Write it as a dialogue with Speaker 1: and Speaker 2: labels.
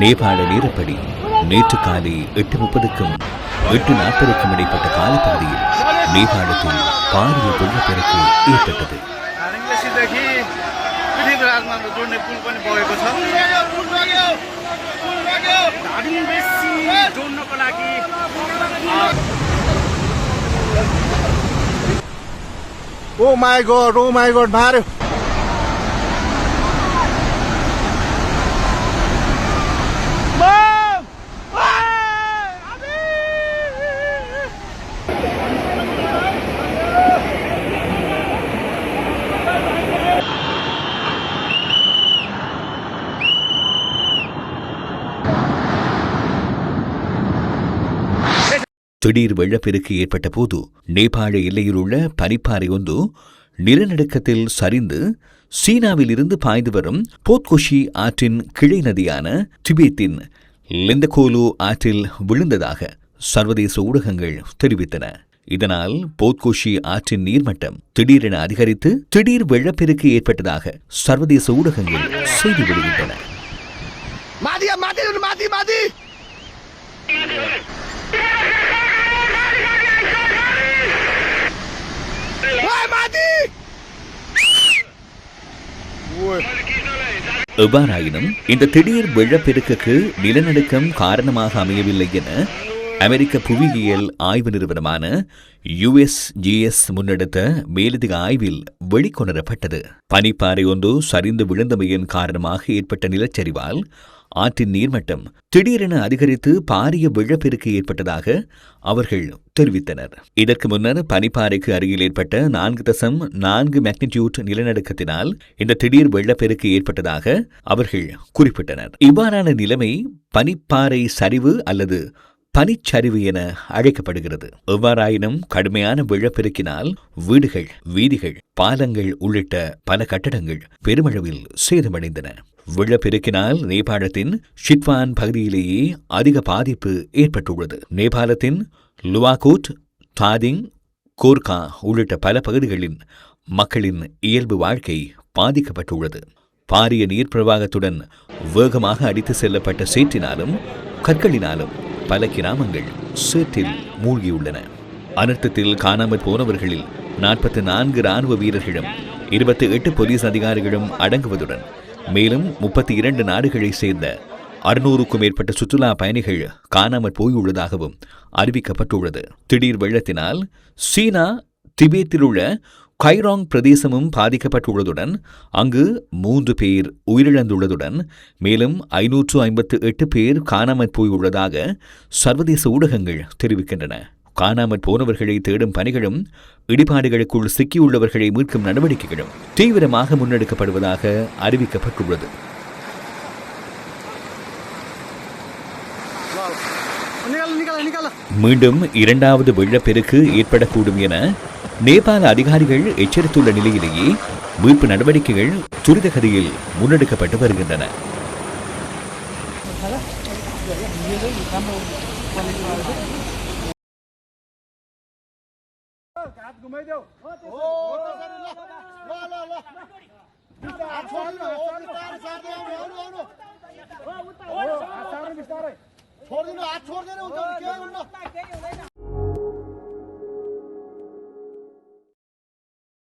Speaker 1: நேபாள நேரப்படி நேற்று காலை 8:30க்கும் 8:40க்கும் இடைப்பட்ட காலப்பகுதியில் நேபாளத்தில் பாரிய வெள்ளப்பெருக்கு ஏற்பட்டது.
Speaker 2: Oh my god, Mario.
Speaker 1: திடீர் வெள்ளப்பெருக்கு ஏற்பட்ட போது நேபாள எல்லையில் உள்ள பனிப்பாறை ஒன்று நிலநடுக்கத்தில் சரிந்து சீனாவில் இருந்து பாய்ந்து வரும் போத்கோஷி ஆற்றின் கிளை நதியான திபேத்தின் லிந்தகோலு ஆற்றில் விழுந்ததாக சர்வதேச ஊடகங்கள் தெரிவித்தன. இதனால் போத்கோஷி ஆற்றின் நீர்மட்டம் திடீரென அதிகரித்து திடீர் வெள்ளப்பெருக்கு ஏற்பட்டதாக சர்வதேச ஊடகங்கள் செய்தி வெளியிட்டன. எவ்வாறாயினும் இந்த திடீர் வெள்ளப்பெருக்குக்கு நிலநடுக்கம் காரணமாக அமையவில்லை என அமெரிக்க புவியியல் ஆய்வு நிறுவனமான USGS முன்னெடுத்த மேலதிக ஆய்வில் வெளிக்கொணரப்பட்டது. பனிப்பாறை ஒன்று சரிந்து விழுந்தமையின் காரணமாக ஏற்பட்ட நிலச்சரிவால் ஆற்றின் நீர்மட்டம் திடீரென அதிகரித்து பாரிய வெள்ளப்பெருக்கு ஏற்பட்டதாக அவர்கள் தெரிவித்தனர். இதற்கு முன்னர் பனிப்பாறைக்கு அருகில் ஏற்பட்ட 4.4 மேக்னிடியூட் நிலநடுக்கத்தினால் இந்த திடீர் வெள்ளப்பெருக்கு ஏற்பட்டதாக அவர்கள் குறிப்பிட்டனர். இவ்வாறான நிலைமை பனிப்பாறை சரிவு அல்லது பனிச்சரிவு என அழைக்கப்படுகிறது. எவ்வாறாயினும் கடுமையான வெள்ளப்பெருக்கினால் வீடுகள், வீதிகள், பாலங்கள் உள்ளிட்ட பல கட்டடங்கள் பெருமளவில் சேதமடைந்தன. வெள்ளப்பெருக்கினால் நேபாளத்தின் ஷிட்வான் பகுதியிலேயே அதிக பாதிப்பு ஏற்பட்டுள்ளது. நேபாளத்தின் லுவாகோட், தாதிங், கோர்கா உள்ளிட்ட பல பகுதிகளின் மக்களின் இயல்பு வாழ்க்கை பாதிக்கப்பட்டுள்ளது. பாரிய நீர் பிரவாகத்துடன் வேகமாக அடித்து செல்லப்பட்ட சேற்றினாலும் கற்களினாலும் பல கிராமங்கள் சேற்றில் மூழ்கியுள்ளன. அனர்த்தத்தில் காணாமற் போனவர்களில் 44 இராணுவ வீரர்களும் 28 போலீஸ் அதிகாரிகளும் அடங்குவதுடன் மேலும் 32 நாடுகளைச் சேர்ந்த 600க்கும் மேற்பட்ட சுற்றுலா பயணிகள் காணாமற் போயுள்ளதாகவும் அறிவிக்கப்பட்டுள்ளது. திடீர் வெள்ளத்தினால் சீனா திபேத்தில் உள்ள கைராங் பிரதேசமும் பாதிக்கப்பட்டுள்ளதுடன் அங்கு 3 பேர் உயிரிழந்துள்ளதுடன் மேலும் 558 பேர் காணாமற் போயுள்ளதாக சர்வதேச ஊடகங்கள் தெரிவிக்கின்றன. காணாமற் போனவர்களை தேடும் பணிகளும் இடிபாடுகளுக்குள் சிக்கியுள்ளவர்களை மீட்கும் நடவடிக்கைகளும் தீவிரமாக முன்னெடுக்கப்படுவதாக அறிவிக்கப்பட்டுள்ளது. மீண்டும் இரண்டாவது வெள்ளப்பெருக்கு ஏற்படக்கூடும் என நேபாள அதிகாரிகள் எச்சரித்துள்ள நிலையிலேயே மீட்பு நடவடிக்கைகள் துரிதகதியில் முன்னெடுக்கப்பட்டு வருகின்றன.